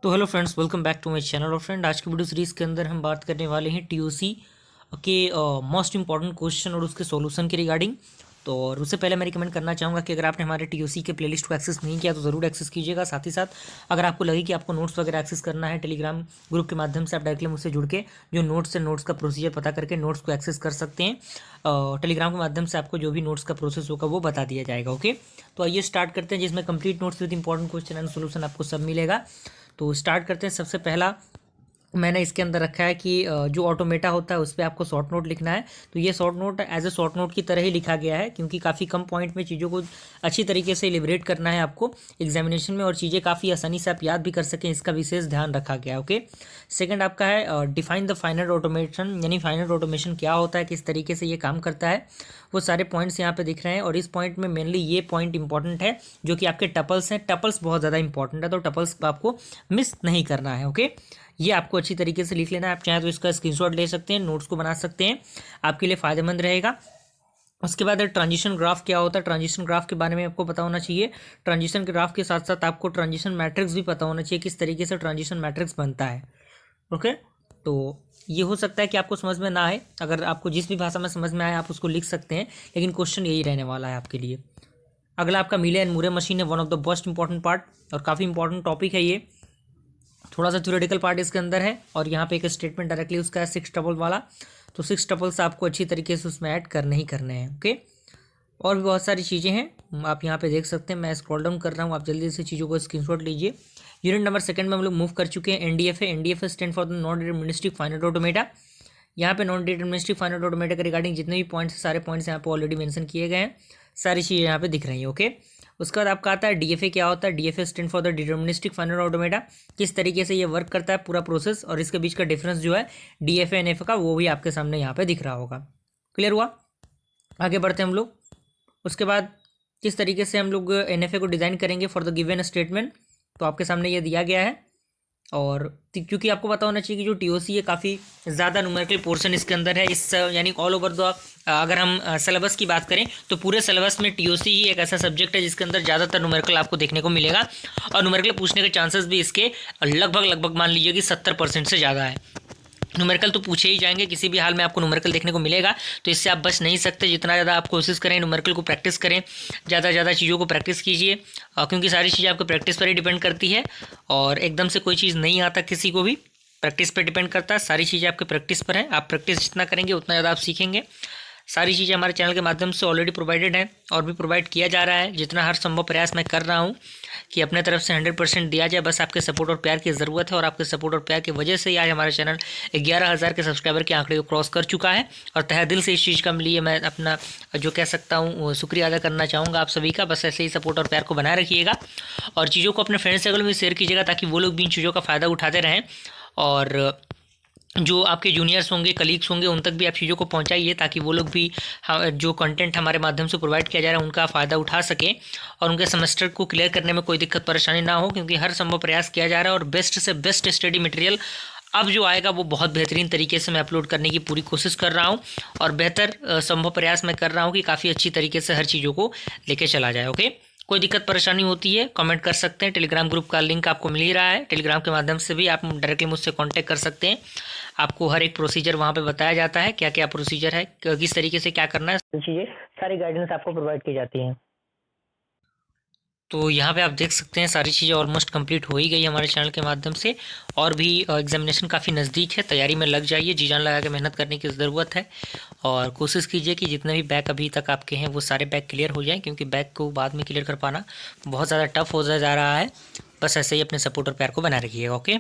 तो hello friends, welcome back to my channel. और friend, आज की वीडियो सीरीज़ के अंदर हम बात करने वाले हैं टीओसी के मोस्ट इंपॉर्टेंट क्वेश्चन और उसके सॉल्यूशन के रिगार्डिंग। तो और उससे पहले मैं रिकमेंड करना चाहूँगा कि अगर आपने हमारे टीओसी के प्लेलिस्ट को एक्सेस नहीं किया तो ज़रूर एक्सेस कीजिएगा। साथ ही साथ अगर आपको लगे कि आपको नोट्स वगैरह एक्सेस करना है टेलीग्राम ग्रुप के माध्यम से, आप डायरेक्टली मुझसे जुड़ के जो नोट्स है, नोट्स का प्रोसीजर पता करके नोट्स को एक्सेस कर सकते हैं। टेलीग्राम के माध्यम से आपको जो भी नोट्स का प्रोसेस होगा वो बता दिया जाएगा। ओके, तो आइए स्टार्ट करते हैं, जिसमें complete notes with important question and solution आपको सब मिलेगा। तो स्टार्ट करते हैं। सबसे पहला मैंने इसके अंदर रखा है कि जो ऑटोमेटा होता है उस पर आपको शॉर्ट नोट लिखना है। तो ये short note as a short note की तरह ही लिखा गया है, क्योंकि काफ़ी कम पॉइंट में चीज़ों को अच्छी तरीके से लिबरेट करना है आपको एग्जामिनेशन में, और चीज़ें काफ़ी आसानी से आप याद भी कर सकें, इसका विशेष ध्यान रखा गया है। ओके, सेकंड आपका है डिफाइन द फाइनल ऑटोमेशन, यानी फाइनल ऑटोमेशन क्या होता है, किस तरीके से ये काम करता है, वो सारे पॉइंट्स यहाँ पे दिख रहे हैं। और इस पॉइंट में मेनली ये पॉइंट इंपॉर्टेंट है जो कि आपके टपल्स हैं। टपल्स बहुत ज़्यादा इंपॉर्टेंट है, तो टपल्स आपको मिस नहीं करना है। ओके, ये आपको अच्छी तरीके से लिख लेना है। आप चाहें तो इसका स्क्रीनशॉट ले सकते हैं, नोट्स को बना सकते हैं, आपके लिए फ़ायदेमंद रहेगा। उसके बाद ट्रांजिशन ग्राफ क्या होता है, ट्रांजिशन ग्राफ के बारे में आपको पता होना चाहिए। ट्रांजिशन ग्राफ के साथ साथ आपको ट्रांजिशन मैट्रिक्स भी पता होना चाहिए, किस तरीके से ट्रांजिशन मैट्रिक्स बनता है। ओके, तो ये हो सकता है कि आपको समझ में ना आए, अगर आपको जिस भी भाषा में समझ में आए आप उसको लिख सकते हैं, लेकिन क्वेश्चन यही रहने वाला है आपके लिए। अगला आपका मिले एंड मुरे मशीन है, one of the most important part, और काफ़ी इंपॉर्टेंट टॉपिक है ये। थोड़ा सा थ्योरेटिकल पार्ट इसके अंदर है, और यहाँ पे एक स्टेटमेंट डायरेक्टली उसका है 6 टपल वाला। तो 6 टपल्स आपको अच्छी तरीके से उसमें ऐड करने ही करने हैं। ओके, और भी बहुत सारी चीज़ें हैं, आप यहाँ पे देख सकते हैं। मैं स्क्रॉल डाउन कर रहा हूँ, आप जल्दी से चीज़ों को स्क्रीनशॉट लीजिए। यूनिट नंबर सेकंड में हम लोग मूव कर चुके हैं। NDFA, NDFA stand for the non deterministic finite automata. यहाँ पे नॉन डिटरमिनिस्टिक फाइनाइट ऑटोमेटा के रिगार्डिंग जितने भी पॉइंट्स हैं, सारे पॉइंट्स यहाँ पे ऑलरेडी मेंशन किए गए हैं, सारी चीज़ें यहाँ पे दिख रही हैं। ओके, उसके बाद आपका आता है डीएफए क्या होता है। DFA stand for the deterministic finite automata, किस तरीके से ये वर्क करता है पूरा प्रोसेस, और इसके बीच का डिफरेंस जो है डीएफए एन एफ का, वो भी आपके सामने यहाँ पे दिख रहा होगा। क्लियर हुआ? आगे बढ़ते हैं हम लोग। उसके बाद किस तरीके से हम लोग एनएफए को डिज़ाइन करेंगे फॉर द गिवन स्टेटमेंट, तो आपके सामने ये दिया गया है। और क्योंकि आपको पता होना चाहिए कि जो टीओसी है काफ़ी ज़्यादा न्यूमेरिकल पोर्शन इसके अंदर है, इस यानी ऑल ओवर द अगर हम सिलेबस की बात करें तो पूरे सिलेबस में टीओसी ही एक ऐसा सब्जेक्ट है जिसके अंदर ज़्यादातर न्यूमेरिकल आपको देखने को मिलेगा, और न्यूमेरिकल पूछने के चांसेस भी इसके लगभग मान लीजिए कि 70% से ज़्यादा है। न्यूमेरिकल तो पूछे ही जाएंगे, किसी भी हाल में आपको न्यूमेरिकल देखने को मिलेगा, तो इससे आप बच नहीं सकते। जितना ज़्यादा आप कोशिश करें न्यूमेरिकल को प्रैक्टिस करें, ज़्यादा से ज़्यादा चीज़ों को प्रैक्टिस कीजिए, क्योंकि सारी चीज़ें आपको प्रैक्टिस पर ही डिपेंड करती है, और एकदम से कोई चीज़ नहीं आता किसी को भी, प्रैक्टिस पर डिपेंड करता है। सारी चीज़ें आपके प्रैक्टिस पर हैं, आप प्रैक्टिस जितना करेंगे उतना ज़्यादा आप सीखेंगे। सारी चीज़ें हमारे चैनल के माध्यम से ऑलरेडी प्रोवाइडेड हैं, और भी प्रोवाइड किया जा रहा है। जितना हर संभव प्रयास मैं कर रहा हूँ कि अपने तरफ से 100% दिया जाए, बस आपके सपोर्ट और प्यार की ज़रूरत है, और आपके सपोर्ट और प्यार की वजह से ही आज हमारा चैनल 11,000 के सब्सक्राइबर के आंकड़े को क्रॉस कर चुका है। और तहे दिल से इस चीज़ का लिए मैं अपना जो कह सकता हूँ शुक्रिया अदा करना चाहूँगा आप सभी का। बस ऐसे ही सपोर्ट और प्यार को बनाए रखिएगा, और चीज़ों को अपने फ्रेंड सर्कल में शेयर कीजिएगा, ताकि वो लोग भी इन चीज़ों का फ़ायदा उठाते रहें, और जो आपके जूनियर्स होंगे, कलीग्स होंगे, उन तक भी आप चीज़ों को पहुंचाइए, ताकि वो लोग भी जो कंटेंट हमारे माध्यम से प्रोवाइड किया जा रहा है उनका फ़ायदा उठा सकें, और उनके सेमेस्टर को क्लियर करने में कोई दिक्कत परेशानी ना हो, क्योंकि हर संभव प्रयास किया जा रहा है, और बेस्ट से बेस्ट स्टडी मटेरियल अब जो आएगा वो बहुत बेहतरीन तरीके से मैं अपलोड करने की पूरी कोशिश कर रहा हूँ, और बेहतर संभव प्रयास मैं कर रहा हूँ कि काफ़ी अच्छी तरीके से हर चीज़ों को लेके चला जाए। ओके, कोई दिक्कत परेशानी होती है कमेंट कर सकते हैं। टेलीग्राम ग्रुप का लिंक आपको मिल ही रहा है, टेलीग्राम के माध्यम से भी आप डायरेक्टली मुझसे कांटेक्ट कर सकते हैं। आपको हर एक प्रोसीजर वहाँ पे बताया जाता है, क्या क्या प्रोसीजर है, किस तरीके से क्या करना है, चीज़ें सारी गाइडेंस आपको प्रोवाइड की जाती हैं। तो यहाँ पे आप देख सकते हैं सारी चीज़ें ऑलमोस्ट कंप्लीट हो ही गई हमारे चैनल के माध्यम से, और भी एग्जामिनेशन काफ़ी नज़दीक है, तैयारी में लग जाइए, जी जान लगा के मेहनत करने की ज़रूरत है, और कोशिश कीजिए कि जितने भी बैक अभी तक आपके हैं वो सारे बैक क्लियर हो जाएं, क्योंकि बैक को बाद में क्लियर कर पाना बहुत ज़्यादा टफ हो जा रहा है। बस ऐसे ही अपने सपोर्ट और प्यार को बनाए रखिएगा। ओके।